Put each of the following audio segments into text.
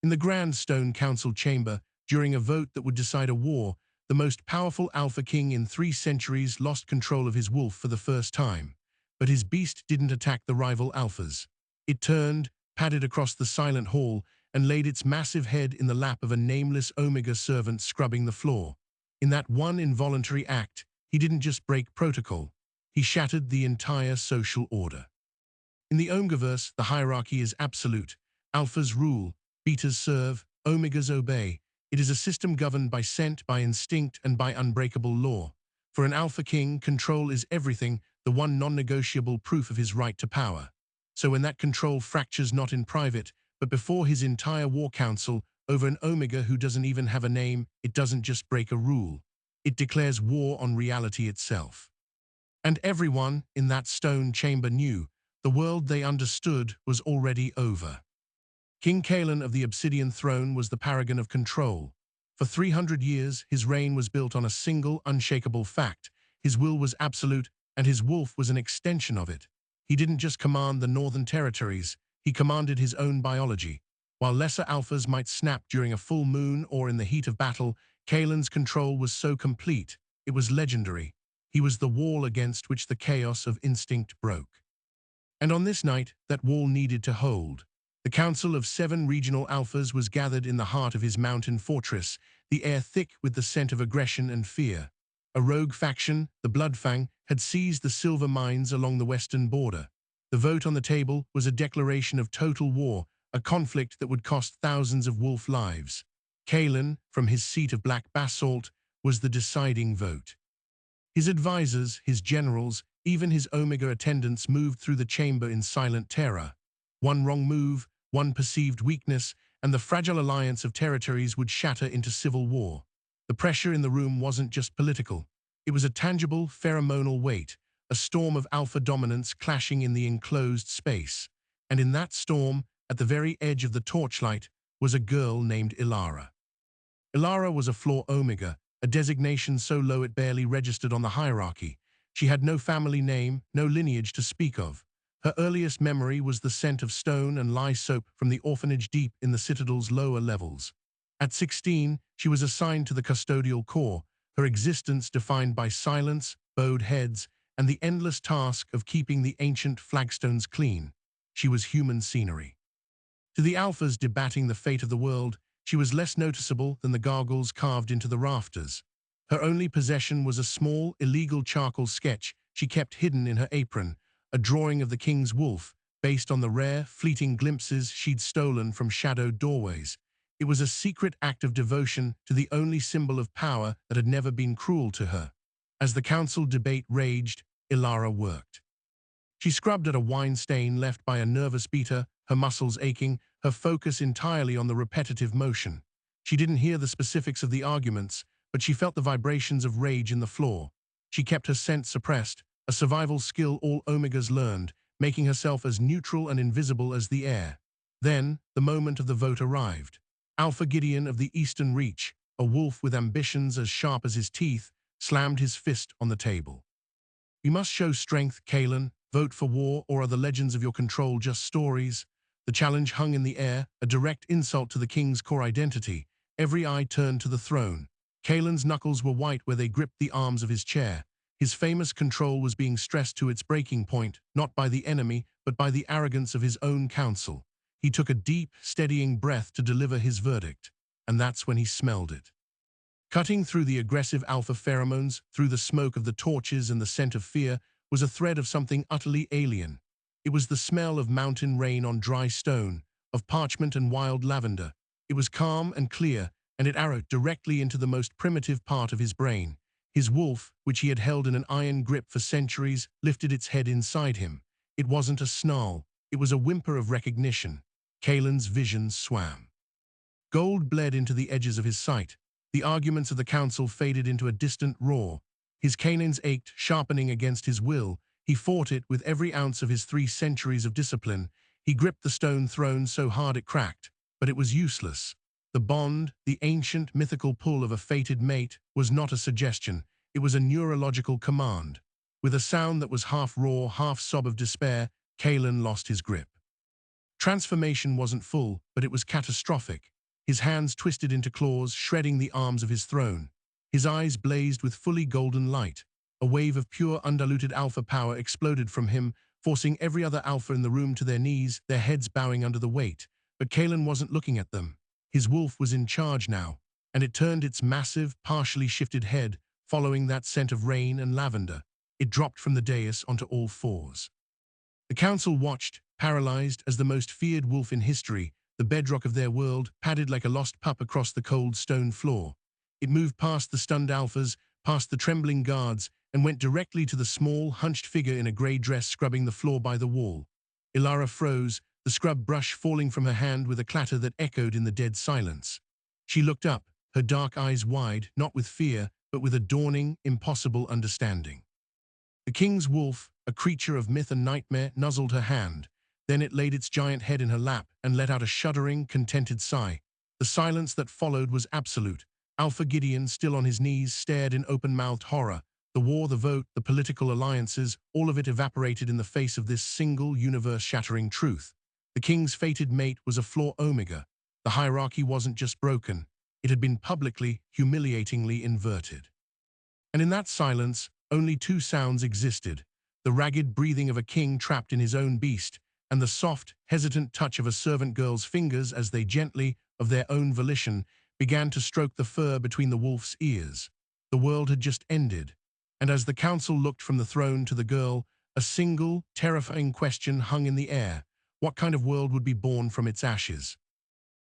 In the Grand Stone Council chamber, during a vote that would decide a war, the most powerful Alpha King in 3 centuries lost control of his wolf for the first time. But his beast didn't attack the rival alphas. It turned, padded across the silent hall, and laid its massive head in the lap of a nameless Omega servant scrubbing the floor. In that one involuntary act, he didn't just break protocol, he shattered the entire social order. In the Omegaverse, the hierarchy is absolute. Alphas rule, betas serve, Omegas obey. It is a system governed by scent, by instinct, and by unbreakable law. For an Alpha King, control is everything, the one non-negotiable proof of his right to power. So when that control fractures not in private, but before his entire war council, over an Omega who doesn't even have a name, it doesn't just break a rule. It declares war on reality itself. And everyone in that stone chamber knew the world they understood was already over. King Kaelin of the Obsidian Throne was the paragon of control. For 300 years, his reign was built on a single, unshakable fact. His will was absolute, and his wolf was an extension of it. He didn't just command the northern territories, he commanded his own biology. While lesser alphas might snap during a full moon or in the heat of battle, Kaelin's control was so complete, it was legendary. He was the wall against which the chaos of instinct broke. And on this night, that wall needed to hold. The Council of 7 regional alphas was gathered in the heart of his mountain fortress, the air thick with the scent of aggression and fear. A rogue faction, the Bloodfang, had seized the silver mines along the western border. The vote on the table was a declaration of total war, a conflict that would cost thousands of wolf lives. Kaelin, from his seat of black basalt, was the deciding vote. His advisors, his generals, even his Omega attendants moved through the chamber in silent terror. One wrong move, one perceived weakness, and the fragile alliance of territories would shatter into civil war. The pressure in the room wasn't just political. It was a tangible, pheromonal weight, a storm of alpha dominance clashing in the enclosed space. And in that storm, at the very edge of the torchlight, was a girl named Ilara. Ilara was a floor Omega, a designation so low it barely registered on the hierarchy. She had no family name, no lineage to speak of. Her earliest memory was the scent of stone and lye soap from the orphanage deep in the Citadel's lower levels. At 16, she was assigned to the custodial corps, her existence defined by silence, bowed heads, and the endless task of keeping the ancient flagstones clean. She was human scenery. To the alphas debating the fate of the world, she was less noticeable than the gargoyles carved into the rafters. Her only possession was a small, illegal charcoal sketch she kept hidden in her apron, a drawing of the king's wolf, based on the rare, fleeting glimpses she'd stolen from shadowed doorways. It was a secret act of devotion to the only symbol of power that had never been cruel to her. As the council debate raged, Ilara worked. She scrubbed at a wine stain left by a nervous beater, her muscles aching, her focus entirely on the repetitive motion. She didn't hear the specifics of the arguments, but she felt the vibrations of rage in the floor. She kept her scent suppressed, a survival skill all Omegas learned, making herself as neutral and invisible as the air. Then, the moment of the vote arrived. Alpha Gideon of the Eastern Reach, a wolf with ambitions as sharp as his teeth, slammed his fist on the table. "We must show strength, Kaelin. Vote for war, or are the legends of your control just stories?" The challenge hung in the air, a direct insult to the king's core identity. Every eye turned to the throne. Kaelin's knuckles were white where they gripped the arms of his chair. His famous control was being stressed to its breaking point, not by the enemy, but by the arrogance of his own council. He took a deep, steadying breath to deliver his verdict, and that's when he smelled it. Cutting through the aggressive alpha pheromones, through the smoke of the torches and the scent of fear, was a thread of something utterly alien. It was the smell of mountain rain on dry stone, of parchment and wild lavender. It was calm and clear, and it arrowed directly into the most primitive part of his brain. His wolf, which he had held in an iron grip for centuries, lifted its head inside him. It wasn't a snarl, it was a whimper of recognition. Kaelin's vision swam. Gold bled into the edges of his sight. The arguments of the council faded into a distant roar. His canines ached, sharpening against his will. He fought it with every ounce of his 3 centuries of discipline. He gripped the stone throne so hard it cracked, but it was useless. The bond, the ancient, mythical pull of a fated mate, was not a suggestion. It was a neurological command. With a sound that was half roar, half sob of despair, Kaelin lost his grip. Transformation wasn't full, but it was catastrophic. His hands twisted into claws, shredding the arms of his throne. His eyes blazed with fully golden light. A wave of pure, undiluted alpha power exploded from him, forcing every other alpha in the room to their knees, their heads bowing under the weight. But Kalen wasn't looking at them. His wolf was in charge now, and it turned its massive, partially shifted head, following that scent of rain and lavender. It dropped from the dais onto all fours. The council watched, paralyzed, as the most feared wolf in history, the bedrock of their world, padded like a lost pup across the cold stone floor. It moved past the stunned alphas, past the trembling guards, and went directly to the small, hunched figure in a grey dress scrubbing the floor by the wall. Ilara froze, the scrub brush falling from her hand with a clatter that echoed in the dead silence. She looked up, her dark eyes wide, not with fear, but with a dawning, impossible understanding. The king's wolf, a creature of myth and nightmare, nuzzled her hand. Then it laid its giant head in her lap and let out a shuddering, contented sigh. The silence that followed was absolute. Alpha Gideon, still on his knees, stared in open-mouthed horror. The war, the vote, the political alliances, all of it evaporated in the face of this single, universe-shattering truth. The king's fated mate was a Floor Omega. The hierarchy wasn't just broken. It had been publicly, humiliatingly inverted. And in that silence, only two sounds existed: the ragged breathing of a king trapped in his own beast, and the soft, hesitant touch of a servant girl's fingers as they gently, of their own volition, began to stroke the fur between the wolf's ears. The world had just ended, and as the council looked from the throne to the girl, a single, terrifying question hung in the air: what kind of world would be born from its ashes?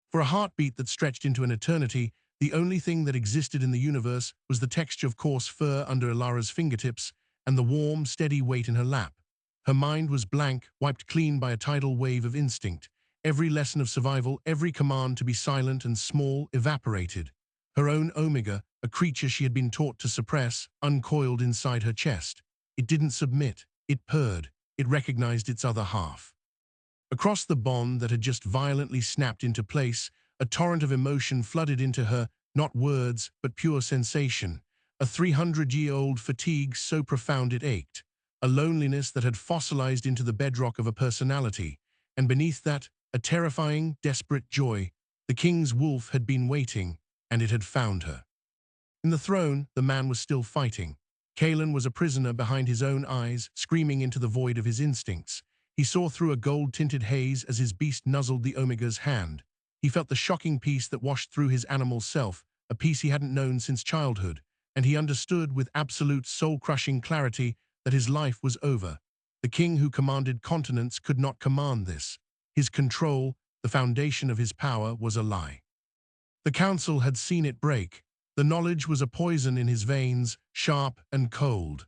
For a heartbeat that stretched into an eternity, the only thing that existed in the universe was the texture of coarse fur under Ilara's fingertips and the warm, steady weight in her lap. Her mind was blank, wiped clean by a tidal wave of instinct. Every lesson of survival, every command to be silent and small, evaporated. Her own Omega, a creature she had been taught to suppress, uncoiled inside her chest. It didn't submit. It purred. It recognized its other half. Across the bond that had just violently snapped into place, a torrent of emotion flooded into her, not words, but pure sensation. A 300-year-old fatigue so profound it ached. A loneliness that had fossilized into the bedrock of a personality. And beneath that, a terrifying, desperate joy. The king's wolf had been waiting, and it had found her. In the throne, the man was still fighting. Kalen was a prisoner behind his own eyes, screaming into the void of his instincts. He saw through a gold-tinted haze as his beast nuzzled the Omega's hand. He felt the shocking peace that washed through his animal self, a peace he hadn't known since childhood, and he understood with absolute soul-crushing clarity that his life was over. The king who commanded continents could not command this. His control, the foundation of his power, was a lie. The council had seen it break. The knowledge was a poison in his veins, sharp and cold.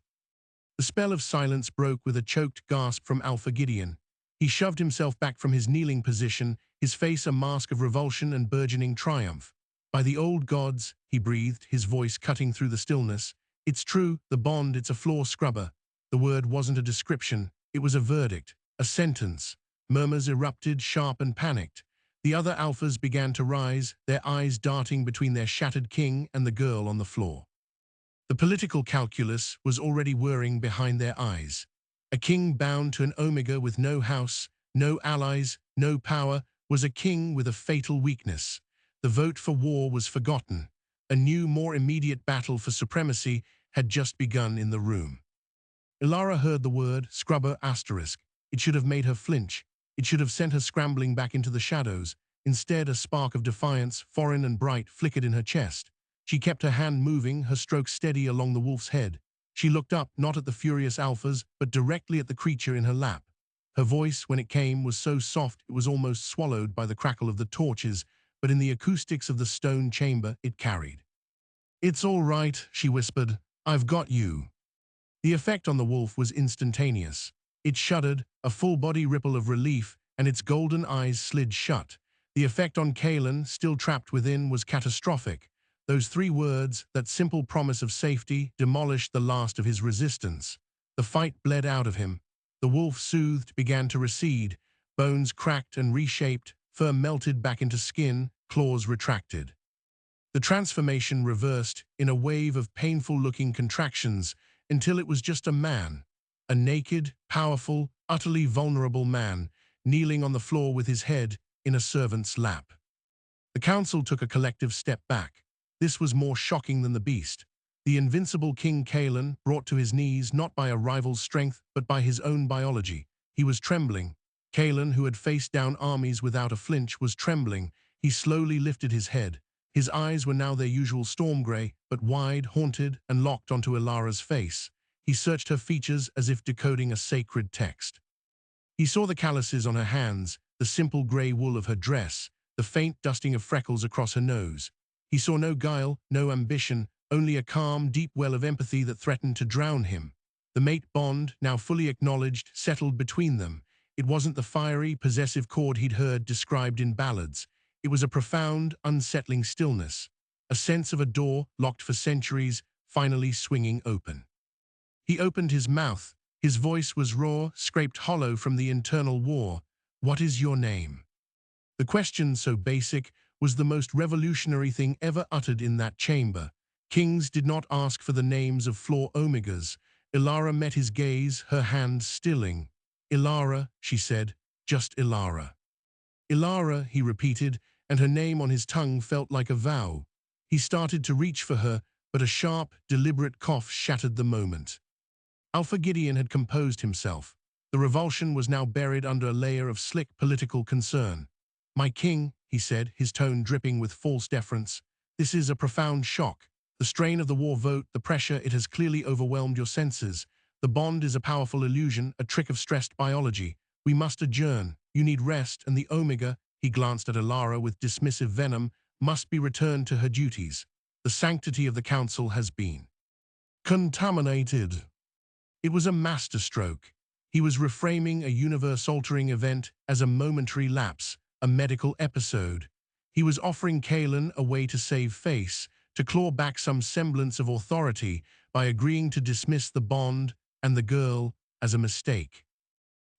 The spell of silence broke with a choked gasp from Alpha Gideon. He shoved himself back from his kneeling position, his face a mask of revulsion and burgeoning triumph. "By the old gods," he breathed, his voice cutting through the stillness. "It's true, the bond, it's a floor scrubber." The word wasn't a description. It was a verdict, a sentence. Murmurs erupted, sharp and panicked. The other alphas began to rise, their eyes darting between their shattered king and the girl on the floor. The political calculus was already whirring behind their eyes. A king bound to an Omega with no house, no allies, no power, was a king with a fatal weakness. The vote for war was forgotten. A new, more immediate battle for supremacy had just begun in the room. Ilara heard the word, scrubber asterisk. It should have made her flinch. It should have sent her scrambling back into the shadows. Instead, a spark of defiance, foreign and bright, flickered in her chest. She kept her hand moving, her stroke steady along the wolf's head. She looked up, not at the furious alphas, but directly at the creature in her lap. Her voice, when it came, was so soft it was almost swallowed by the crackle of the torches, but in the acoustics of the stone chamber it carried. "It's all right," she whispered. "I've got you." The effect on the wolf was instantaneous. It shuddered, a full-body ripple of relief, and its golden eyes slid shut. The effect on Kalen, still trapped within, was catastrophic. Those 3 words, that simple promise of safety, demolished the last of his resistance. The fight bled out of him. The wolf, soothed, began to recede. Bones cracked and reshaped, fur melted back into skin, claws retracted. The transformation reversed in a wave of painful-looking contractions until it was just a man. A naked, powerful, utterly vulnerable man, kneeling on the floor with his head in a servant's lap. The council took a collective step back. This was more shocking than the beast. The invincible King Kaelin, brought to his knees not by a rival's strength but by his own biology. He was trembling. Kaelin, who had faced down armies without a flinch, was trembling. He slowly lifted his head. His eyes were now their usual storm grey, but wide, haunted, and locked onto Ilara's face. He searched her features as if decoding a sacred text. He saw the calluses on her hands, the simple grey wool of her dress, the faint dusting of freckles across her nose. He saw no guile, no ambition, only a calm, deep well of empathy that threatened to drown him. The mate bond, now fully acknowledged, settled between them. It wasn't the fiery, possessive chord he'd heard described in ballads. It was a profound, unsettling stillness, a sense of a door, locked for centuries, finally swinging open. He opened his mouth. His voice was raw, scraped hollow from the internal war. "What is your name?" The question, so basic, was the most revolutionary thing ever uttered in that chamber. Kings did not ask for the names of floor omegas. Ilara met his gaze, her hand stilling. "Ilara," she said, "just Ilara." "Ilara," he repeated, and her name on his tongue felt like a vow. He started to reach for her, but a sharp, deliberate cough shattered the moment. Alpha Gideon had composed himself. The revulsion was now buried under a layer of slick political concern. "My king," he said, his tone dripping with false deference, "this is a profound shock. The strain of the war vote, the pressure, it has clearly overwhelmed your senses. The bond is a powerful illusion, a trick of stressed biology. We must adjourn. You need rest, and the Omega," he glanced at Ilara with dismissive venom, "must be returned to her duties. The sanctity of the council has been contaminated." It was a masterstroke. He was reframing a universe-altering event as a momentary lapse, a medical episode. He was offering Kaelin a way to save face, to claw back some semblance of authority by agreeing to dismiss the bond and the girl as a mistake.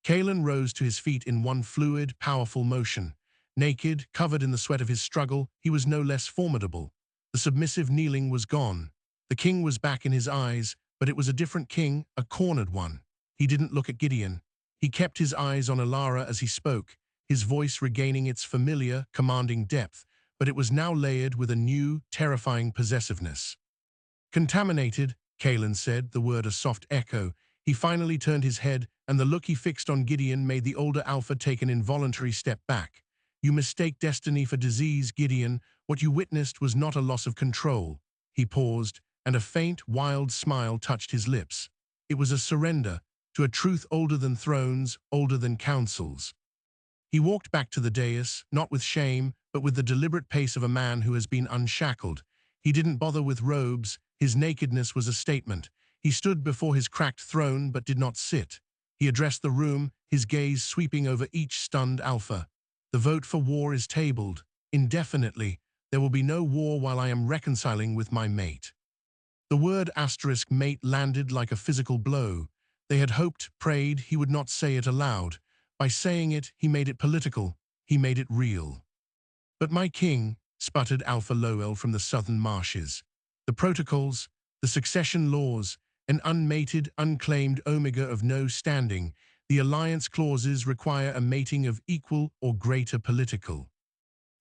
Kaelin rose to his feet in one fluid, powerful motion. Naked, covered in the sweat of his struggle, he was no less formidable. The submissive kneeling was gone. The king was back in his eyes, but it was a different king, a cornered one. He didn't look at Gideon. He kept his eyes on Ilara as he spoke, his voice regaining its familiar, commanding depth, but it was now layered with a new, terrifying possessiveness. "Contaminated," Kaelin said, the word a soft echo. He finally turned his head, and the look he fixed on Gideon made the older Alpha take an involuntary step back. "You mistake destiny for disease, Gideon. What you witnessed was not a loss of control." He paused, and a faint, wild smile touched his lips. It was a surrender to a truth older than thrones, older than councils. He walked back to the dais, not with shame, but with the deliberate pace of a man who has been unshackled. He didn't bother with robes. His nakedness was a statement. He stood before his cracked throne but did not sit. He addressed the room, his gaze sweeping over each stunned Alpha. "The vote for war is tabled. Indefinitely. There will be no war while I am reconciling with my mate." The word *mate landed like a physical blow. They had hoped, prayed he would not say it aloud. By saying it, he made it political. He made it real. "But my king," sputtered Alpha Loel from the southern marshes. "The protocols, the succession laws, an unmated, unclaimed Omega of no standing, the alliance clauses require a mating of equal or greater political."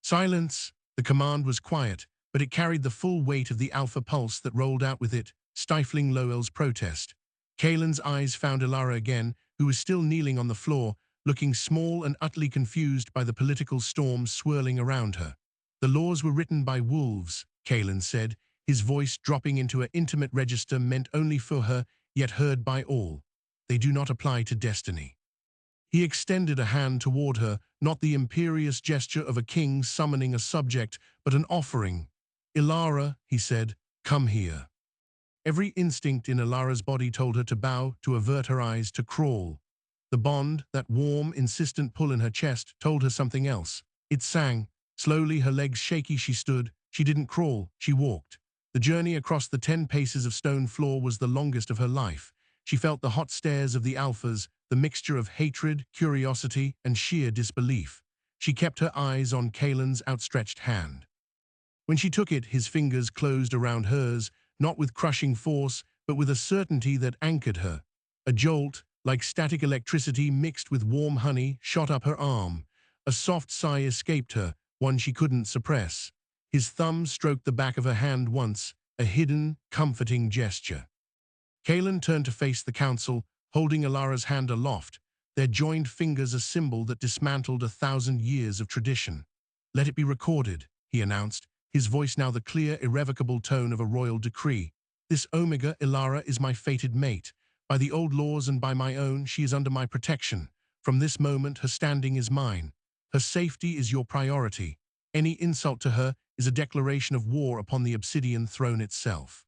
Silence. The command was quiet, but it carried the full weight of the Alpha pulse that rolled out with it, stifling Loel's protest. Kaelin's eyes found Ilara again, who was still kneeling on the floor, looking small and utterly confused by the political storm swirling around her. "The laws were written by wolves," Kaelin said, his voice dropping into an intimate register meant only for her, yet heard by all. "They do not apply to destiny." He extended a hand toward her, not the imperious gesture of a king summoning a subject, but an offering. "Ilara," he said, "come here." Every instinct in Ilara's body told her to bow, to avert her eyes, to crawl. The bond, that warm, insistent pull in her chest, told her something else. It sang. Slowly, her legs shaky, she stood. She didn't crawl, she walked. The journey across the 10 paces of stone floor was the longest of her life. She felt the hot stares of the Alphas, the mixture of hatred, curiosity, and sheer disbelief. She kept her eyes on Kaelin's outstretched hand. When she took it, his fingers closed around hers, not with crushing force, but with a certainty that anchored her. A jolt, like static electricity mixed with warm honey, shot up her arm. A soft sigh escaped her, one she couldn't suppress. His thumb stroked the back of her hand once, a hidden, comforting gesture. Kaelin turned to face the council, holding Ilara's hand aloft, their joined fingers a symbol that dismantled 1,000 years of tradition. "Let it be recorded," he announced, his voice now the clear, irrevocable tone of a royal decree. "This Omega, Ilara, is my fated mate. By the old laws and by my own, she is under my protection. From this moment, her standing is mine. Her safety is your priority. Any insult to her is a declaration of war upon the Obsidian throne itself."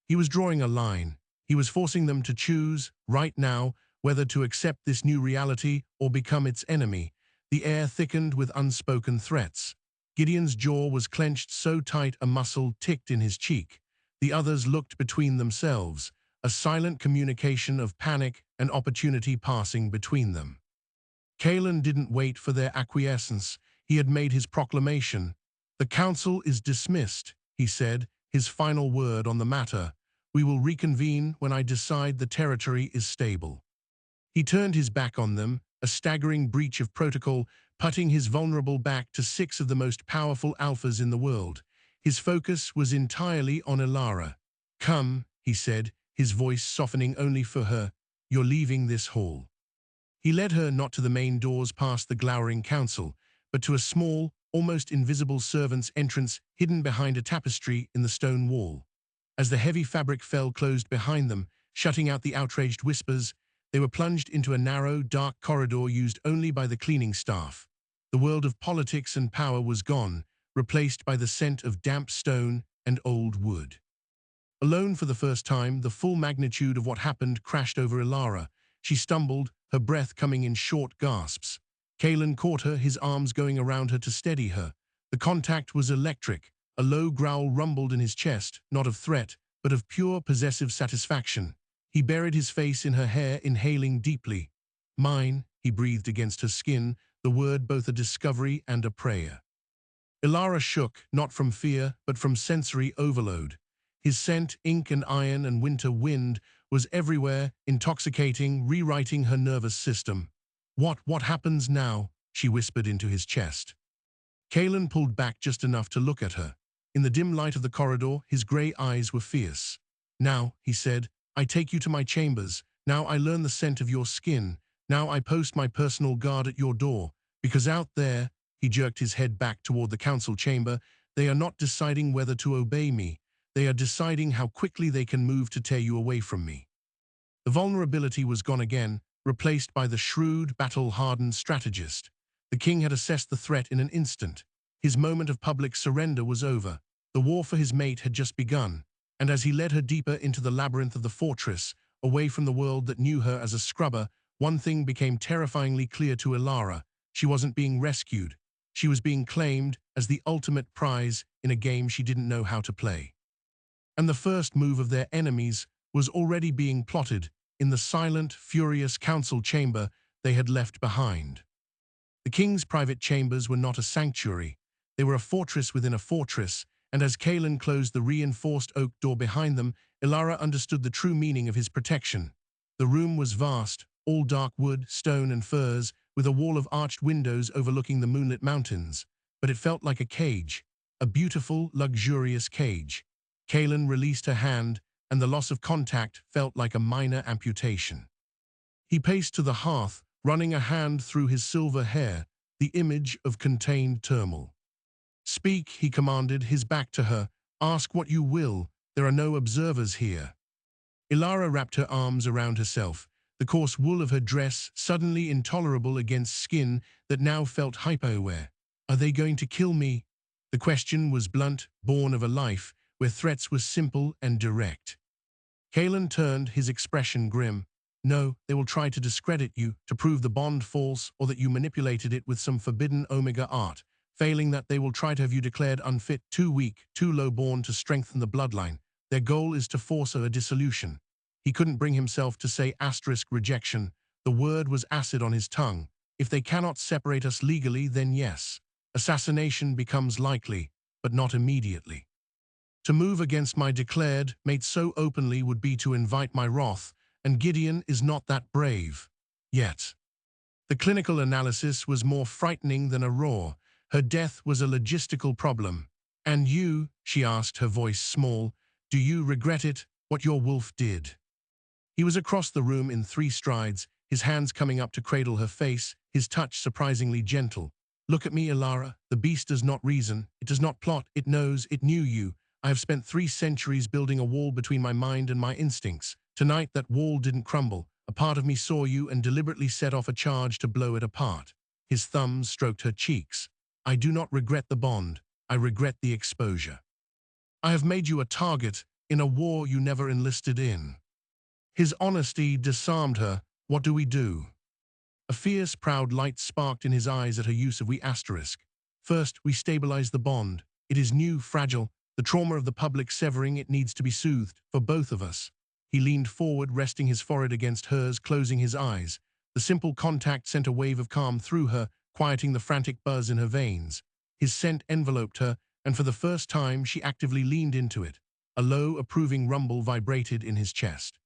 He was drawing a line. He was forcing them to choose, right now, whether to accept this new reality or become its enemy. The air thickened with unspoken threats. Gideon's jaw was clenched so tight a muscle ticked in his cheek. The others looked between themselves, a silent communication of panic and opportunity passing between them. Kaelin didn't wait for their acquiescence. He had made his proclamation. "The council is dismissed," he said, his final word on the matter. "We will reconvene when I decide the territory is stable." He turned his back on them, a staggering breach of protocol, putting his vulnerable back to 6 of the most powerful alphas in the world. His focus was entirely on Ilara. "Come," he said, his voice softening only for her. "You're leaving this hall." He led her not to the main doors past the glowering council, but to a small, almost invisible servant's entrance hidden behind a tapestry in the stone wall. As the heavy fabric fell closed behind them, shutting out the outraged whispers, they were plunged into a narrow, dark corridor used only by the cleaning staff. The world of politics and power was gone, replaced by the scent of damp stone and old wood. Alone for the first time, the full magnitude of what happened crashed over Ilara. She stumbled, her breath coming in short gasps. Kaelin caught her, his arms going around her to steady her. The contact was electric. A low growl rumbled in his chest, not of threat, but of pure possessive satisfaction. He buried his face in her hair, inhaling deeply. "Mine," he breathed against her skin, the word both a discovery and a prayer. Ilara shook, not from fear, but from sensory overload. His scent, ink and iron and winter wind, was everywhere, intoxicating, rewriting her nervous system. What happens now?" she whispered into his chest. Kaelin pulled back just enough to look at her. In the dim light of the corridor, his grey eyes were fierce. "Now," he said, "I take you to my chambers. Now I learn the scent of your skin. Now I post my personal guard at your door. Because out there," he jerked his head back toward the council chamber, "they are not deciding whether to obey me. They are deciding how quickly they can move to tear you away from me." The vulnerability was gone again, replaced by the shrewd, battle-hardened strategist. The king had assessed the threat in an instant. His moment of public surrender was over. The war for his mate had just begun, and as he led her deeper into the labyrinth of the fortress, away from the world that knew her as a scrubber, one thing became terrifyingly clear to Ilara. She wasn't being rescued. She was being claimed as the ultimate prize in a game she didn't know how to play. And the first move of their enemies was already being plotted in the silent, furious council chamber they had left behind. The king's private chambers were not a sanctuary. They were a fortress within a fortress, and as Kaelin closed the reinforced oak door behind them, Ilara understood the true meaning of his protection. The room was vast, all dark wood, stone and furs, with a wall of arched windows overlooking the moonlit mountains. But it felt like a cage, a beautiful, luxurious cage. Kaelin released her hand, and the loss of contact felt like a minor amputation. He paced to the hearth, running a hand through his silver hair, the image of contained turmoil. "Speak," he commanded, his back to her. "Ask what you will. There are no observers here." Ilara wrapped her arms around herself, the coarse wool of her dress suddenly intolerable against skin that now felt hypo-aware. "Are they going to kill me?" The question was blunt, born of a life where threats were simple and direct. Kaelin turned, his expression grim. "No, they will try to discredit you, to prove the bond false or that you manipulated it with some forbidden Omega art. Failing that, they will try to have you declared unfit, too weak, too low-born to strengthen the bloodline. Their goal is to force a dissolution." He couldn't bring himself to say rejection. The word was acid on his tongue. "If they cannot separate us legally, then yes. Assassination becomes likely, but not immediately. To move against my declared mate so openly would be to invite my wrath, and Gideon is not that brave. Yet. The clinical analysis was more frightening than a roar. Her death was a logistical problem. And you, she asked, her voice small, do you regret it, what your wolf did? He was across the room in 3 strides, his hands coming up to cradle her face, his touch surprisingly gentle. Look at me, Elara. The beast does not reason. It does not plot. It knows. It knew you. I have spent 3 centuries building a wall between my mind and my instincts. Tonight, that wall didn't crumble. A part of me saw you and deliberately set off a charge to blow it apart. His thumbs stroked her cheeks. I do not regret the bond. I regret the exposure. I have made you a target in a war you never enlisted in. His honesty disarmed her. What do we do? A fierce, proud light sparked in his eyes at her use of we asterisk. First, we stabilize the bond. It is new, fragile. The trauma of the public severing it needs to be soothed, for both of us. He leaned forward, resting his forehead against hers, closing his eyes. The simple contact sent a wave of calm through her, quieting the frantic buzz in her veins. His scent enveloped her, and for the first time she actively leaned into it. A low, approving rumble vibrated in his chest.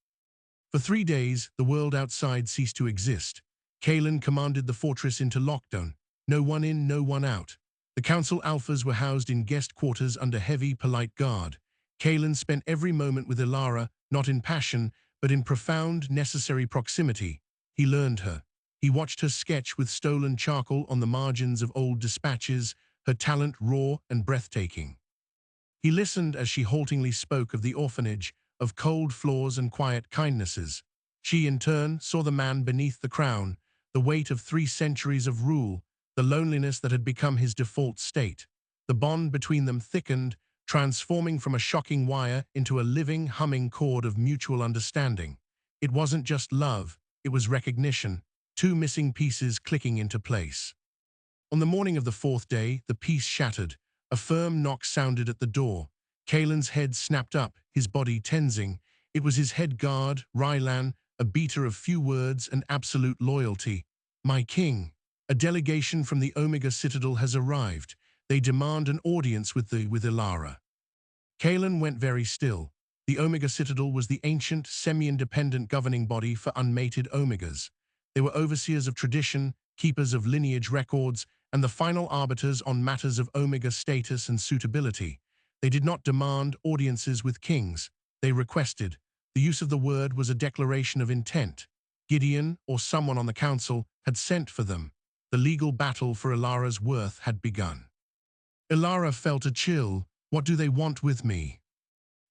For 3 days, the world outside ceased to exist. Kaelin commanded the fortress into lockdown. No one in, no one out. The council alphas were housed in guest quarters under heavy, polite guard. Kaelin spent every moment with Elara, not in passion, but in profound, necessary proximity. He learned her. He watched her sketch with stolen charcoal on the margins of old dispatches, her talent raw and breathtaking. He listened as she haltingly spoke of the orphanage, of cold floors and quiet kindnesses. She, in turn, saw the man beneath the crown, the weight of 3 centuries of rule, the loneliness that had become his default state. The bond between them thickened, transforming from a shocking wire into a living, humming chord of mutual understanding. It wasn't just love, it was recognition, 2 missing pieces clicking into place. On the morning of the 4th day, the peace shattered. A firm knock sounded at the door. Kaelin's head snapped up, his body tensing. It was his head guard, Rylan, a beater of few words and absolute loyalty. My king, a delegation from the Omega Citadel has arrived. They demand an audience with Elara. Kaelin went very still. The Omega Citadel was the ancient, semi-independent governing body for unmated Omegas. They were overseers of tradition, keepers of lineage records, and the final arbiters on matters of Omega status and suitability. They did not demand audiences with kings. They requested. The use of the word was a declaration of intent. Gideon, or someone on the council, had sent for them. The legal battle for Elara's worth had begun. Elara felt a chill. What do they want with me?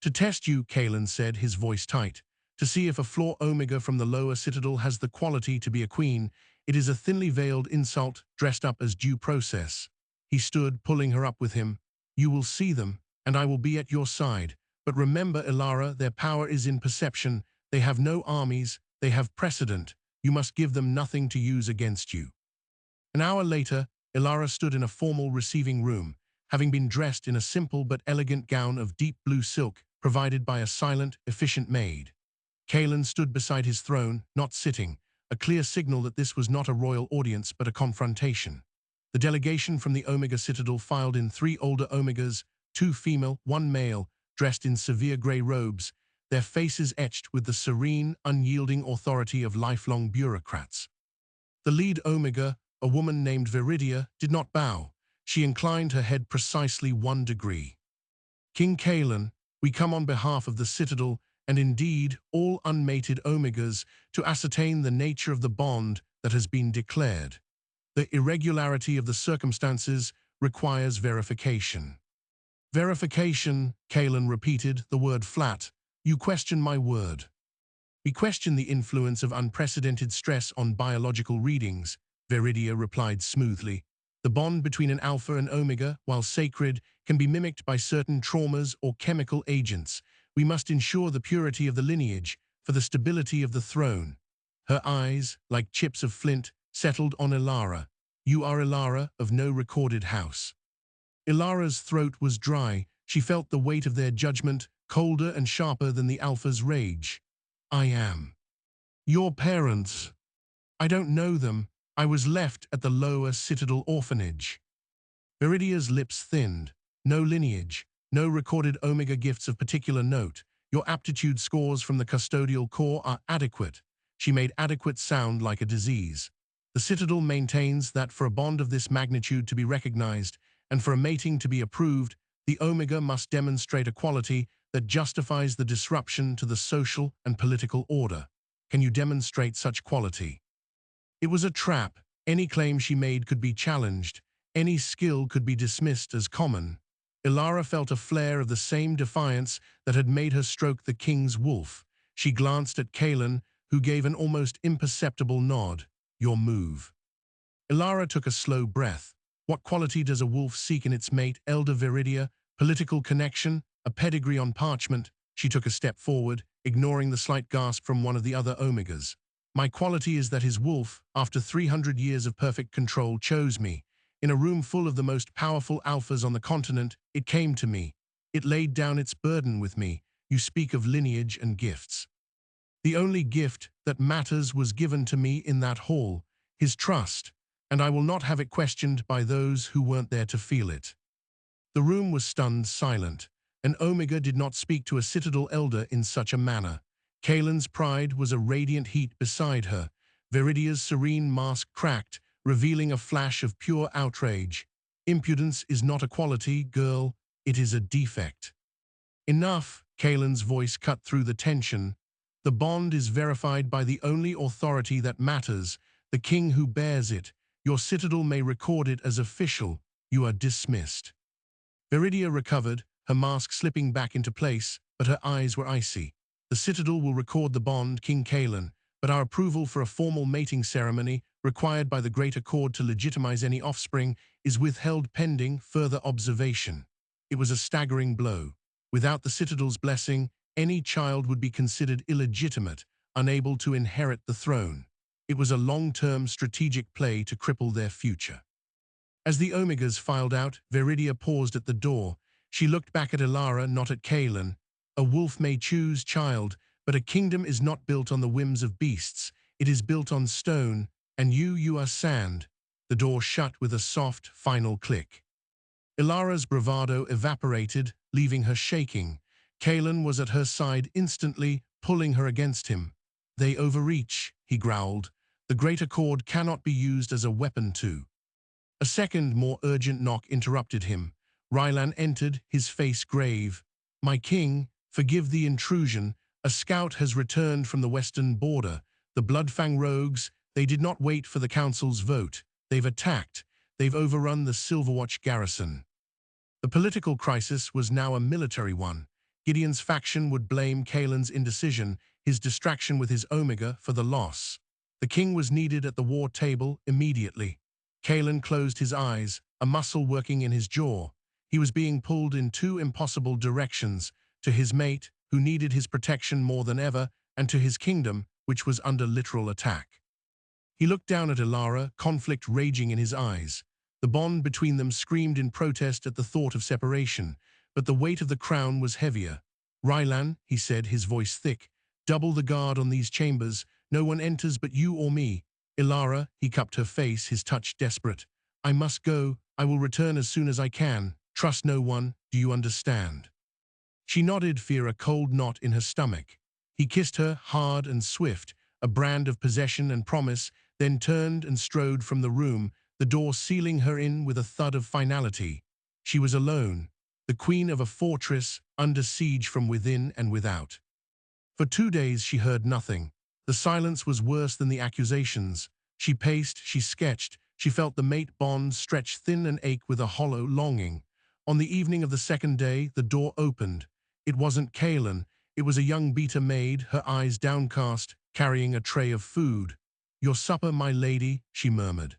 To test you, Kaelin said, his voice tight. To see if a floor Omega from the lower citadel has the quality to be a queen. It is a thinly veiled insult, dressed up as due process. He stood, pulling her up with him. You will see them, and I will be at your side. But remember, Elara, their power is in perception. They have no armies. They have precedent. You must give them nothing to use against you. An hour later, Elara stood in a formal receiving room, having been dressed in a simple but elegant gown of deep blue silk provided by a silent, efficient maid. Kaelin stood beside his throne, not sitting, a clear signal that this was not a royal audience but a confrontation. The delegation from the Omega Citadel filed in 3 older Omegas, 2 female, 1 male, dressed in severe grey robes, their faces etched with the serene, unyielding authority of lifelong bureaucrats. The lead Omega, a woman named Viridia, did not bow. She inclined her head precisely 1 degree. King Kaelin, we come on behalf of the Citadel, and indeed all unmated Omegas, to ascertain the nature of the bond that has been declared. The irregularity of the circumstances requires verification. Verification, Kaelin repeated, the word flat. You question my word. We question the influence of unprecedented stress on biological readings, Viridia replied smoothly. The bond between an alpha and omega, while sacred, can be mimicked by certain traumas or chemical agents. We must ensure the purity of the lineage for the stability of the throne. Her eyes, like chips of flint, settled on Elara. You are Elara of no recorded house. Elara's throat was dry. She felt the weight of their judgment, colder and sharper than the alpha's rage. I am. Your parents. I don't know them. I was left at the lower Citadel orphanage. Viridia's lips thinned. No lineage, no recorded Omega gifts of particular note. Your aptitude scores from the custodial corps are adequate. She made adequate sound like a disease. The Citadel maintains that for a bond of this magnitude to be recognized and for a mating to be approved, the Omega must demonstrate a quality that justifies the disruption to the social and political order. Can you demonstrate such quality? It was a trap. Any claim she made could be challenged. Any skill could be dismissed as common. Ilara felt a flare of the same defiance that had made her stroke the king's wolf. She glanced at Kaelin, who gave an almost imperceptible nod. Your move. Ilara took a slow breath. What quality does a wolf seek in its mate? Elder Viridia, political connection, a pedigree on parchment. She took a step forward, ignoring the slight gasp from one of the other Omegas. My quality is that his wolf, after 300 years of perfect control, chose me. In a room full of the most powerful alphas on the continent, it came to me. It laid down its burden with me. You speak of lineage and gifts. The only gift that matters was given to me in that hall, his trust, and I will not have it questioned by those who weren't there to feel it. The room was stunned silent. An Omega did not speak to a Citadel elder in such a manner. Kaelin's pride was a radiant heat beside her. Viridia's serene mask cracked, revealing a flash of pure outrage. Impudence is not a quality, girl, it is a defect. Enough, Kaelin's voice cut through the tension. The bond is verified by the only authority that matters, the king who bears it. Your Citadel may record it as official. You are dismissed. Viridia recovered, her mask slipping back into place, but her eyes were icy. The Citadel will record the bond, King Kaelin, but our approval for a formal mating ceremony, required by the Great Accord to legitimize any offspring, is withheld pending further observation. It was a staggering blow. Without the Citadel's blessing, any child would be considered illegitimate, unable to inherit the throne. It was a long-term strategic play to cripple their future. As the Omegas filed out, Viridia paused at the door. She looked back at Ilara, not at Kaelin. A wolf may choose, child, but a kingdom is not built on the whims of beasts. It is built on stone, and you are sand. The door shut with a soft, final click. Ilara's bravado evaporated, leaving her shaking. Kaelin was at her side instantly, pulling her against him. They overreach, he growled. The Great Accord cannot be used as a weapon to. A second, more urgent knock interrupted him. Rylan entered, his face grave. My king, forgive the intrusion. A scout has returned from the western border. The Bloodfang rogues, they did not wait for the council's vote. They've attacked. They've overrun the Silverwatch garrison. The political crisis was now a military one. Gideon's faction would blame Kaelin's indecision, his distraction with his Omega, for the loss. The king was needed at the war table immediately. Kaelin closed his eyes, a muscle working in his jaw. He was being pulled in two impossible directions, to his mate, who needed his protection more than ever, and to his kingdom, which was under literal attack. He looked down at Ilara, conflict raging in his eyes. The bond between them screamed in protest at the thought of separation, but the weight of the crown was heavier. Rylan, he said, his voice thick, double the guard on these chambers. No one enters but you or me. Ilara, he cupped her face, his touch desperate. I must go. I will return as soon as I can. Trust no one. Do you understand? She nodded, fear a cold knot in her stomach. He kissed her, hard and swift, a brand of possession and promise, then turned and strode from the room, the door sealing her in with a thud of finality. She was alone, the queen of a fortress, under siege from within and without. For 2 days she heard nothing. The silence was worse than the accusations. She paced, she sketched, she felt the mate bond stretch thin and ache with a hollow longing. On the evening of the second day, the door opened. It wasn't Kaelin. It was a young Beta maid, her eyes downcast, carrying a tray of food. Your supper, my lady, she murmured.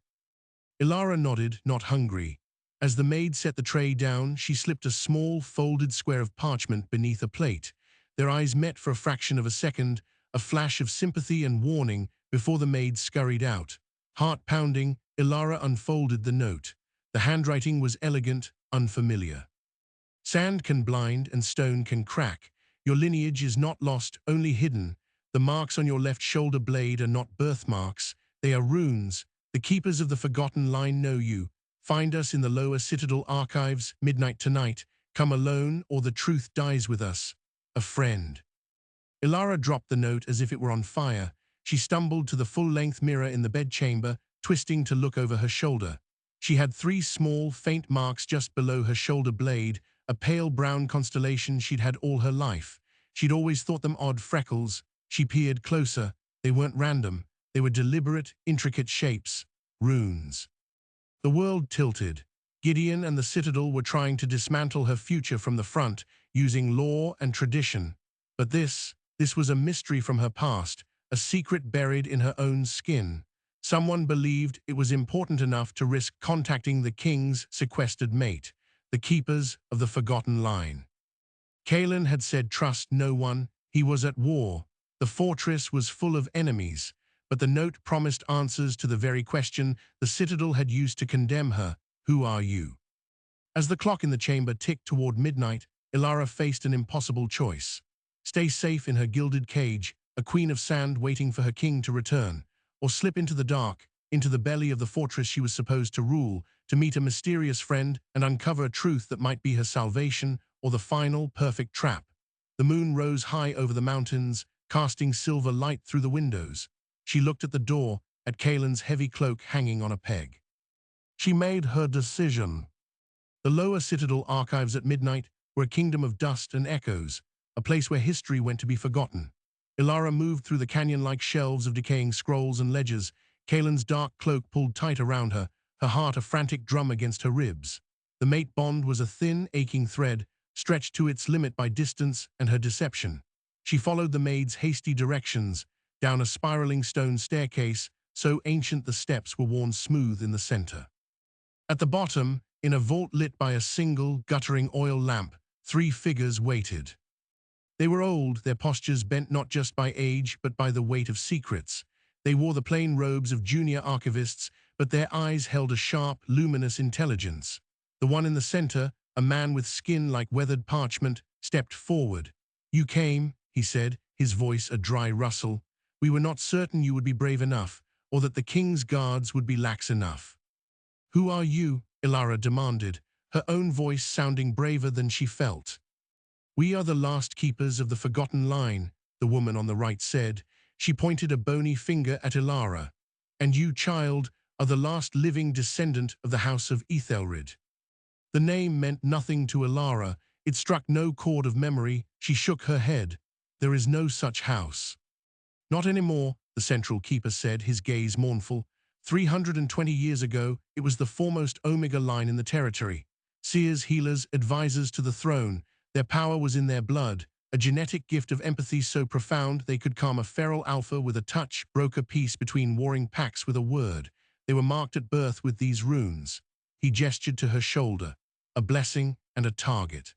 Ilara nodded, not hungry. As the maid set the tray down, she slipped a small, folded square of parchment beneath a plate. Their eyes met for a fraction of a second, a flash of sympathy and warning before the maid scurried out. Heart pounding, Ilara unfolded the note. The handwriting was elegant, unfamiliar. Sand can blind and stone can crack. Your lineage is not lost, only hidden. The marks on your left shoulder blade are not birthmarks. They are runes. The keepers of the forgotten line know you. Find us in the lower Citadel archives, midnight tonight. Come alone or the truth dies with us. A friend. Ilara dropped the note as if it were on fire. She stumbled to the full-length mirror in the bedchamber, twisting to look over her shoulder. She had 3 small, faint marks just below her shoulder blade, a pale brown constellation she'd had all her life. She'd always thought them odd freckles. She peered closer. They weren't random. They were deliberate, intricate shapes. Runes. The world tilted. Gideon and the Citadel were trying to dismantle her future from the front, using law and tradition. But this was a mystery from her past, a secret buried in her own skin. Someone believed it was important enough to risk contacting the king's sequestered mate, the keepers of the Forgotten Line. Kaelin had said trust no one. He was at war. The fortress was full of enemies, but the note promised answers to the very question the Citadel had used to condemn her. Who are you? As the clock in the chamber ticked toward midnight, Ilara faced an impossible choice. Stay safe in her gilded cage, a queen of sand waiting for her king to return, or slip into the dark, into the belly of the fortress she was supposed to rule, to meet a mysterious friend and uncover a truth that might be her salvation or the final, perfect trap. The moon rose high over the mountains, casting silver light through the windows. She looked at the door, at Kaelin's heavy cloak hanging on a peg. She made her decision. The lower Citadel archives at midnight were a kingdom of dust and echoes, a place where history went to be forgotten. Ilara moved through the canyon-like shelves of decaying scrolls and ledgers. Kaelin's dark cloak pulled tight around her, her heart a frantic drum against her ribs. The mate bond was a thin, aching thread, stretched to its limit by distance and her deception. She followed the maid's hasty directions, down a spiraling stone staircase, so ancient the steps were worn smooth in the center. At the bottom, in a vault lit by a single, guttering oil lamp, 3 figures waited. They were old, their postures bent not just by age, but by the weight of secrets. They wore the plain robes of junior archivists, but their eyes held a sharp, luminous intelligence. The one in the center, a man with skin like weathered parchment, stepped forward. "You came," he said, his voice a dry rustle. "We were not certain you would be brave enough, or that the king's guards would be lax enough." "Who are you?" Ilara demanded, her own voice sounding braver than she felt. "We are the last keepers of the Forgotten Line," the woman on the right said. She pointed a bony finger at Ilara. "And you, child, are the last living descendant of the House of Ethelred." The name meant nothing to Ilara. It struck no chord of memory. She shook her head. "There is no such house." "Not anymore," the central keeper said, his gaze mournful. 320 years ago, it was the foremost Omega line in the territory. Seers, healers, advisors to the throne. Their power was in their blood, a genetic gift of empathy so profound they could calm a feral alpha with a touch, broker peace between warring packs with a word. They were marked at birth with these runes. He gestured to her shoulder, a blessing and a target.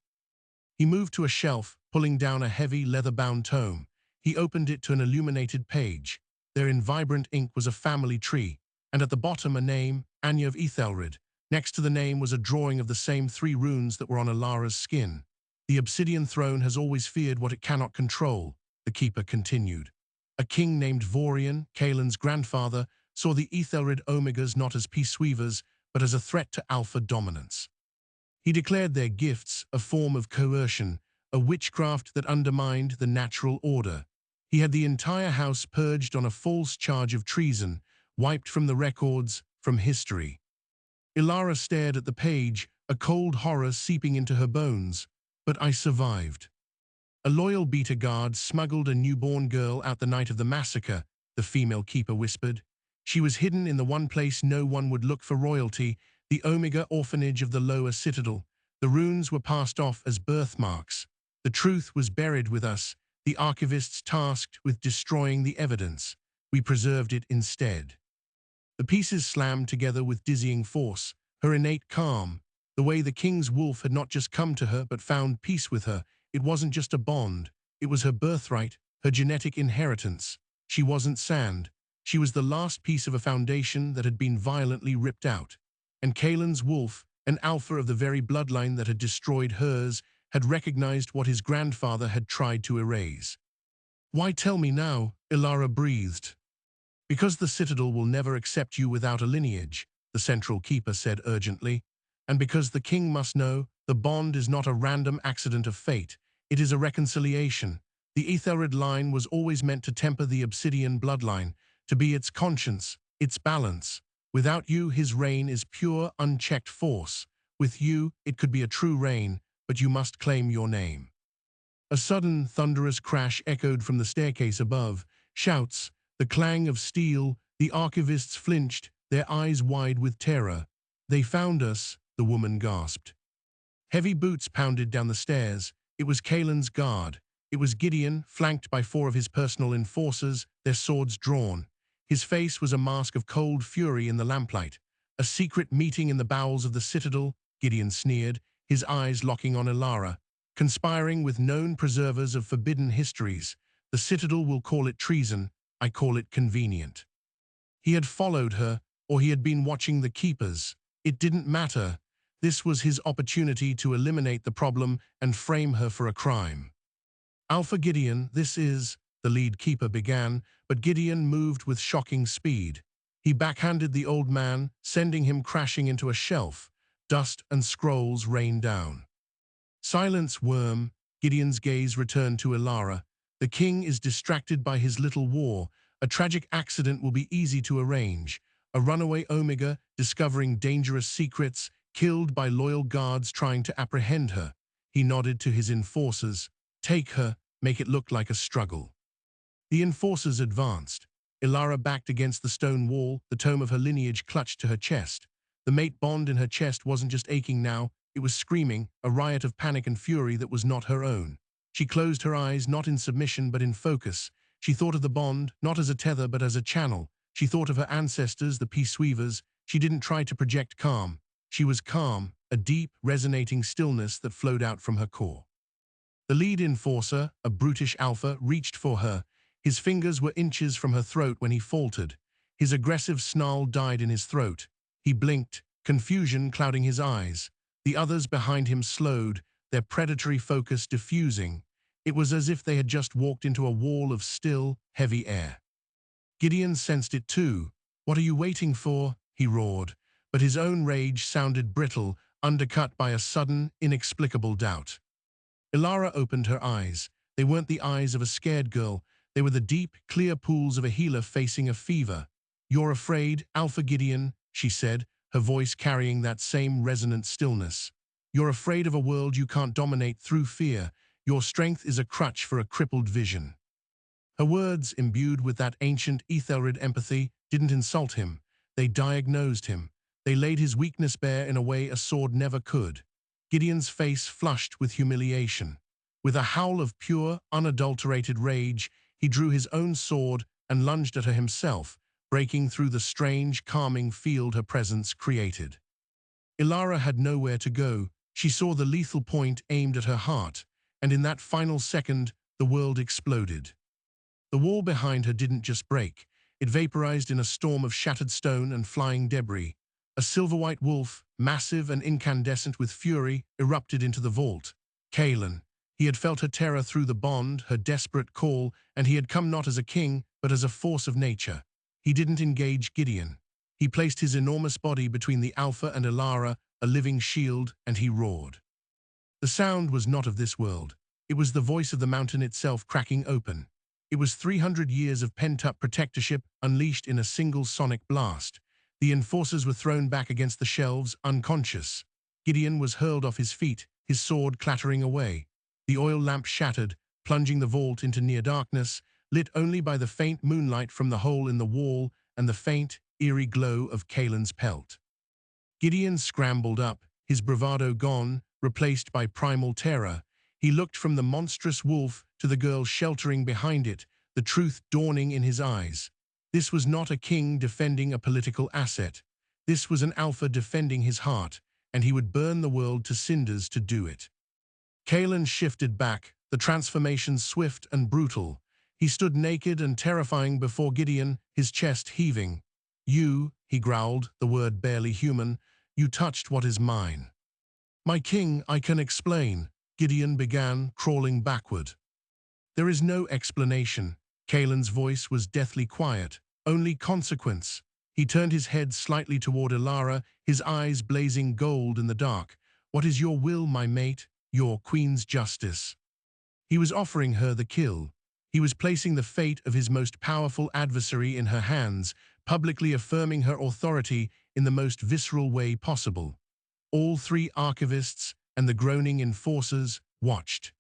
He moved to a shelf, pulling down a heavy, leather-bound tome. He opened it to an illuminated page. There in vibrant ink was a family tree, and at the bottom a name, Anya of Ethelred. Next to the name was a drawing of the same 3 runes that were on Ilara's skin. "The Obsidian Throne has always feared what it cannot control," the keeper continued. "A king named Vorian, Kaelin's grandfather, saw the Ethelred Omegas not as peace weavers, but as a threat to alpha dominance. He declared their gifts a form of coercion, a witchcraft that undermined the natural order. He had the entire house purged on a false charge of treason, wiped from the records, from history." Ilara stared at the page, a cold horror seeping into her bones. "But I survived. A loyal beta guard smuggled a newborn girl out the night of the massacre," the female keeper whispered. "She was hidden in the one place no one would look for royalty, the Omega orphanage of the lower Citadel. The runes were passed off as birthmarks. The truth was buried with us, the archivists tasked with destroying the evidence. We preserved it instead." The pieces slammed together with dizzying force, her innate calm, the way the king's wolf had not just come to her but found peace with her. It wasn't just a bond, it was her birthright, her genetic inheritance. She wasn't sand. She was the last piece of a foundation that had been violently ripped out. And Kaelin's wolf, an alpha of the very bloodline that had destroyed hers, had recognized what his grandfather had tried to erase. "Why tell me now?" Ilara breathed. "Because the Citadel will never accept you without a lineage," the central keeper said urgently. "And because the king must know, the bond is not a random accident of fate. It is a reconciliation, The Ethelred line was always meant to temper the Obsidian bloodline, to be its conscience, its balance. Without you, his reign is pure, unchecked force. With you, it could be a true reign, but you must claim your name. A sudden, thunderous crash echoed from the staircase above. Shouts, the clang of steel, the archivists flinched, their eyes wide with terror. They found us, the woman gasped. Heavy boots pounded down the stairs. It was Kaelin's guard. It was Gideon, flanked by 4 of his personal enforcers, their swords drawn. His face was a mask of cold fury in the lamplight. A secret meeting in the bowels of the citadel, Gideon sneered, his eyes locking on Elara. Conspiring with known preservers of forbidden histories. The citadel will call it treason, I call it convenient. He had followed her, or he had been watching the keepers. It didn't matter. This was his opportunity to eliminate the problem and frame her for a crime. Alpha Gideon, this is, the lead keeper began, but Gideon moved with shocking speed. He backhanded the old man, sending him crashing into a shelf. Dust and scrolls rained down. Silence, worm. Gideon's gaze returned to Elara. The king is distracted by his little war. A tragic accident will be easy to arrange. A runaway Omega, discovering dangerous secrets, killed by loyal guards trying to apprehend her. He nodded to his enforcers. Take her, make it look like a struggle. The enforcers advanced. Elara backed against the stone wall, the tome of her lineage clutched to her chest. The mate bond in her chest wasn't just aching now, it was screaming, a riot of panic and fury that was not her own. She closed her eyes, not in submission but in focus. She thought of the bond, not as a tether but as a channel. She thought of her ancestors, the Peace Weavers. She didn't try to project calm. She was calm, a deep, resonating stillness that flowed out from her core. The lead enforcer, a brutish alpha, reached for her. His fingers were inches from her throat when he faltered. His aggressive snarl died in his throat. He blinked, confusion clouding his eyes. The others behind him slowed, their predatory focus diffusing. It was as if they had just walked into a wall of still, heavy air. Gideon sensed it too. What are you waiting for? He roared. But his own rage sounded brittle, undercut by a sudden, inexplicable doubt. Elara opened her eyes. They weren't the eyes of a scared girl. They were the deep, clear pools of a healer facing a fever. You're afraid, Alpha Gideon, she said, her voice carrying that same resonant stillness. You're afraid of a world you can't dominate through fear. Your strength is a crutch for a crippled vision. Her words, imbued with that ancient Ethelred empathy, didn't insult him. They diagnosed him. They laid his weakness bare in a way a sword never could. Gideon's face flushed with humiliation. With a howl of pure, unadulterated rage, he drew his own sword and lunged at her himself, breaking through the strange, calming field her presence created. Elara had nowhere to go. She saw the lethal point aimed at her heart, and in that final second, the world exploded. The wall behind her didn't just break. It vaporized in a storm of shattered stone and flying debris. A silver-white wolf, massive and incandescent with fury, erupted into the vault. Kaelin. He had felt her terror through the bond, her desperate call, and he had come not as a king, but as a force of nature. He didn't engage Gideon. He placed his enormous body between the Alpha and Elara, a living shield, and he roared. The sound was not of this world. It was the voice of the mountain itself cracking open. It was 300 years of pent-up protectorship unleashed in a single sonic blast. The enforcers were thrown back against the shelves, unconscious. Gideon was hurled off his feet, his sword clattering away. The oil lamp shattered, plunging the vault into near darkness, lit only by the faint moonlight from the hole in the wall and the faint, eerie glow of Kaelin's pelt. Gideon scrambled up, his bravado gone, replaced by primal terror. He looked from the monstrous wolf to the girl sheltering behind it, the truth dawning in his eyes. This was not a king defending a political asset. This was an alpha defending his heart, and he would burn the world to cinders to do it. Kaelin shifted back, the transformation swift and brutal. He stood naked and terrifying before Gideon, his chest heaving. You, he growled, the word barely human, you touched what is mine. My king, I can explain, Gideon began, crawling backward. There is no explanation. Kaelin's voice was deathly quiet, only consequence. He turned his head slightly toward Elara, his eyes blazing gold in the dark. What is your will, my mate? Your queen's justice. He was offering her the kill. He was placing the fate of his most powerful adversary in her hands, publicly affirming her authority in the most visceral way possible. All three archivists and the groaning enforcers watched.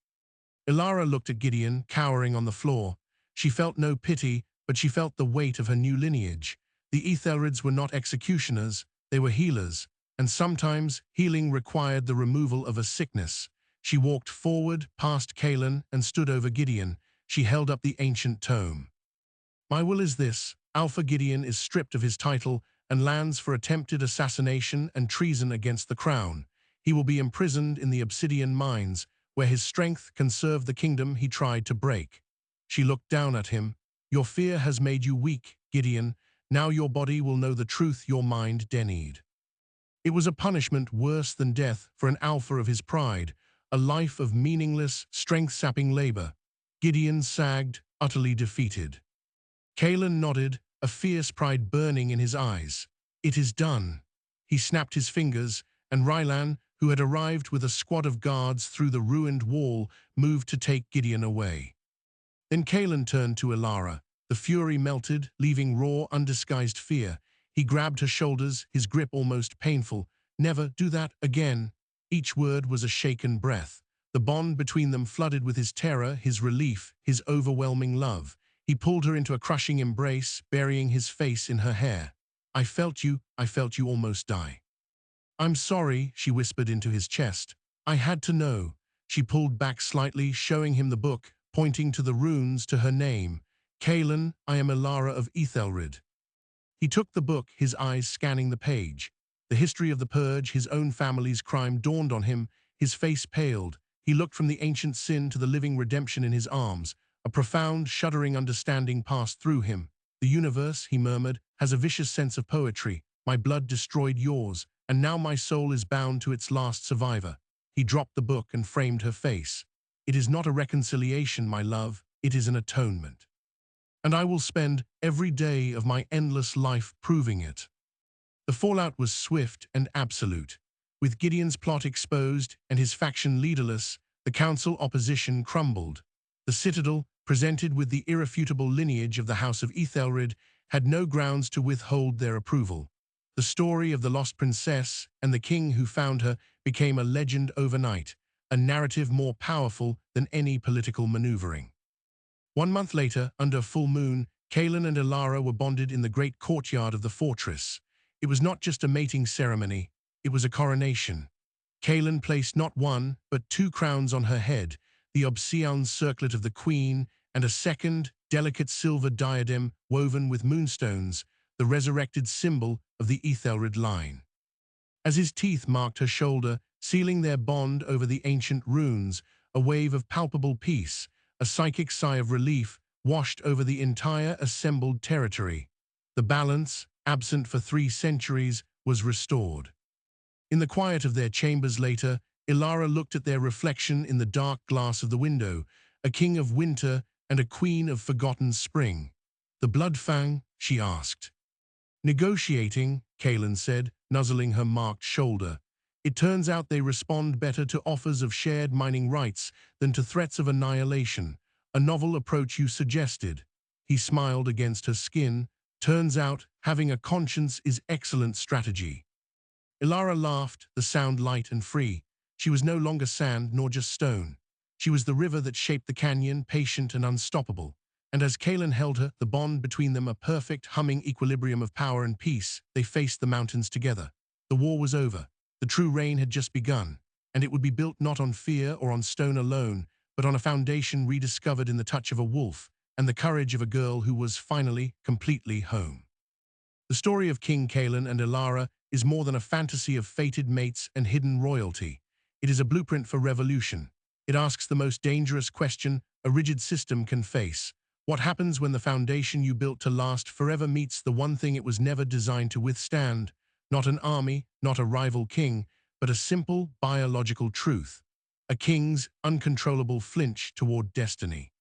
Ilara looked at Gideon, cowering on the floor. She felt no pity, but she felt the weight of her new lineage. The Ethelrids were not executioners, they were healers, and sometimes healing required the removal of a sickness. She walked forward, past Kaelin, and stood over Gideon. She held up the ancient tome. My will is this: Alpha Gideon is stripped of his title and lands for attempted assassination and treason against the crown. He will be imprisoned in the Obsidian Mines, where his strength can serve the kingdom he tried to break. She looked down at him. Your fear has made you weak, Gideon. Now your body will know the truth your mind denied. It was a punishment worse than death for an alpha of his pride, a life of meaningless, strength-sapping labor. Gideon sagged, utterly defeated. Kaelin nodded, a fierce pride burning in his eyes. It is done. He snapped his fingers, and Rylan, who had arrived with a squad of guards through the ruined wall, moved to take Gideon away. Then Kaelin turned to Ilara. The fury melted, leaving raw, undisguised fear. He grabbed her shoulders, his grip almost painful. Never do that again. Each word was a shaken breath. The bond between them flooded with his terror, his relief, his overwhelming love. He pulled her into a crushing embrace, burying his face in her hair. I felt you almost die. I'm sorry, she whispered into his chest. I had to know. She pulled back slightly, showing him the book, pointing to the runes to her name. Kaelin, I am Ilara of Ethelred. He took the book, his eyes scanning the page. The history of the Purge, his own family's crime, dawned on him. His face paled. He looked from the ancient sin to the living redemption in his arms. A profound, shuddering understanding passed through him. The universe, he murmured, has a vicious sense of poetry. My blood destroyed yours, and now my soul is bound to its last survivor. He dropped the book and framed her face. It is not a reconciliation, my love. It is an atonement. And I will spend every day of my endless life proving it. The fallout was swift and absolute. With Gideon's plot exposed and his faction leaderless, the council opposition crumbled. The citadel, presented with the irrefutable lineage of the House of Ethelred, had no grounds to withhold their approval. The story of the lost princess and the king who found her became a legend overnight, a narrative more powerful than any political maneuvering. 1 month later, under full moon, Kaelin and Ilara were bonded in the great courtyard of the fortress. It was not just a mating ceremony, it was a coronation. Kaelin placed not one, but 2 crowns on her head, the obsidian circlet of the queen, and a second, delicate silver diadem woven with moonstones, the resurrected symbol of the Ethelred line. As his teeth marked her shoulder, sealing their bond over the ancient runes, a wave of palpable peace, a psychic sigh of relief, washed over the entire assembled territory. The balance, absent for 3 centuries, was restored. In the quiet of their chambers later, Ilara looked at their reflection in the dark glass of the window, a king of winter and a queen of forgotten spring. The Bloodfang, she asked. Negotiating, Kaelin said, nuzzling her marked shoulder. It turns out they respond better to offers of shared mining rights than to threats of annihilation, a novel approach you suggested. He smiled against her skin. Turns out, having a conscience is excellent strategy. Ilara laughed, the sound light and free. She was no longer sand nor just stone. She was the river that shaped the canyon, patient and unstoppable. And as Kaelin held her, the bond between them a perfect, humming equilibrium of power and peace, they faced the mountains together. The war was over. The true reign had just begun, and it would be built not on fear or on stone alone, but on a foundation rediscovered in the touch of a wolf and the courage of a girl who was finally, completely home. The story of King Kaelin and Ilara is more than a fantasy of fated mates and hidden royalty. It is a blueprint for revolution. It asks the most dangerous question a rigid system can face. What happens when the foundation you built to last forever meets the one thing it was never designed to withstand? Not an army, not a rival king, but a simple biological truth. A king's uncontrollable flinch toward destiny.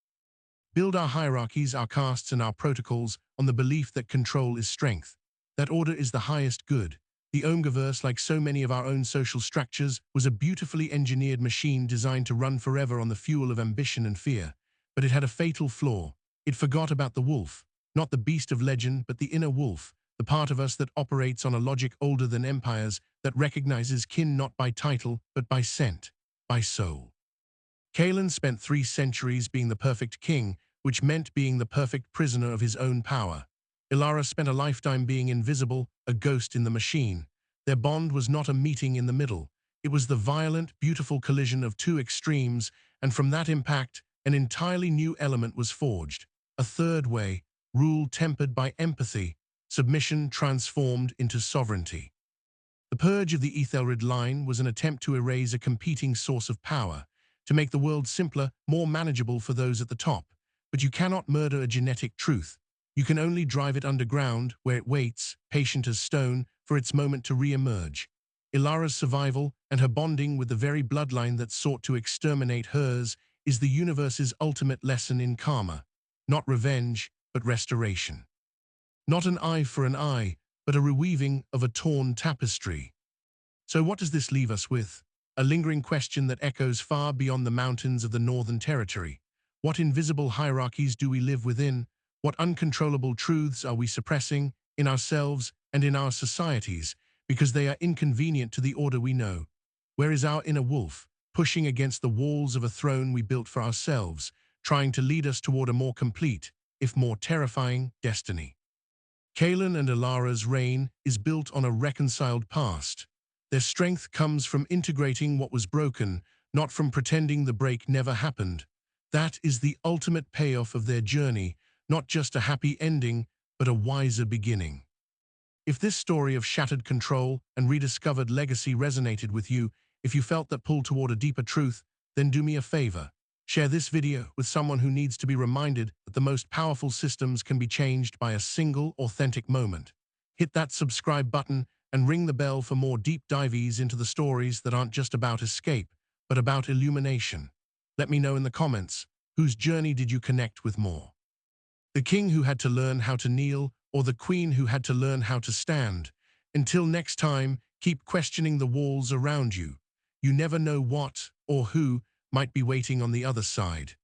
Build our hierarchies, our castes, and our protocols on the belief that control is strength, that order is the highest good, The Omniverse, like so many of our own social structures, was a beautifully engineered machine designed to run forever on the fuel of ambition and fear. But it had a fatal flaw. It forgot about the wolf, not the beast of legend, but the inner wolf, the part of us that operates on a logic older than empires, that recognizes kin not by title, but by scent, by soul. Kaelan spent 3 centuries being the perfect king, which meant being the perfect prisoner of his own power. Ilara spent a lifetime being invisible, a ghost in the machine. Their bond was not a meeting in the middle. It was the violent, beautiful collision of 2 extremes, and from that impact, an entirely new element was forged. A third way, rule tempered by empathy, submission transformed into sovereignty. The purge of the Ethelred line was an attempt to erase a competing source of power, to make the world simpler, more manageable for those at the top. But you cannot murder a genetic truth. You can only drive it underground, where it waits, patient as stone, for its moment to re-emerge. Ilara's survival and her bonding with the very bloodline that sought to exterminate hers is the universe's ultimate lesson in karma. Not revenge, but restoration. Not an eye for an eye, but a reweaving of a torn tapestry. So what does this leave us with? A lingering question that echoes far beyond the mountains of the Northern Territory. What invisible hierarchies do we live within? What uncontrollable truths are we suppressing in ourselves and in our societies because they are inconvenient to the order we know? Where is our inner wolf, pushing against the walls of a throne we built for ourselves, trying to lead us toward a more complete, if more terrifying, destiny? Kaelan and Ilara's reign is built on a reconciled past. Their strength comes from integrating what was broken, not from pretending the break never happened. That is the ultimate payoff of their journey, not just a happy ending, but a wiser beginning. If this story of shattered control and rediscovered legacy resonated with you, if you felt that pull toward a deeper truth, then do me a favor. Share this video with someone who needs to be reminded that the most powerful systems can be changed by a single, authentic moment. Hit that subscribe button and ring the bell for more deep dives into the stories that aren't just about escape, but about illumination. Let me know in the comments, whose journey did you connect with more? The king who had to learn how to kneel, or the queen who had to learn how to stand? Until next time, keep questioning the walls around you. You never know what or who might be waiting on the other side.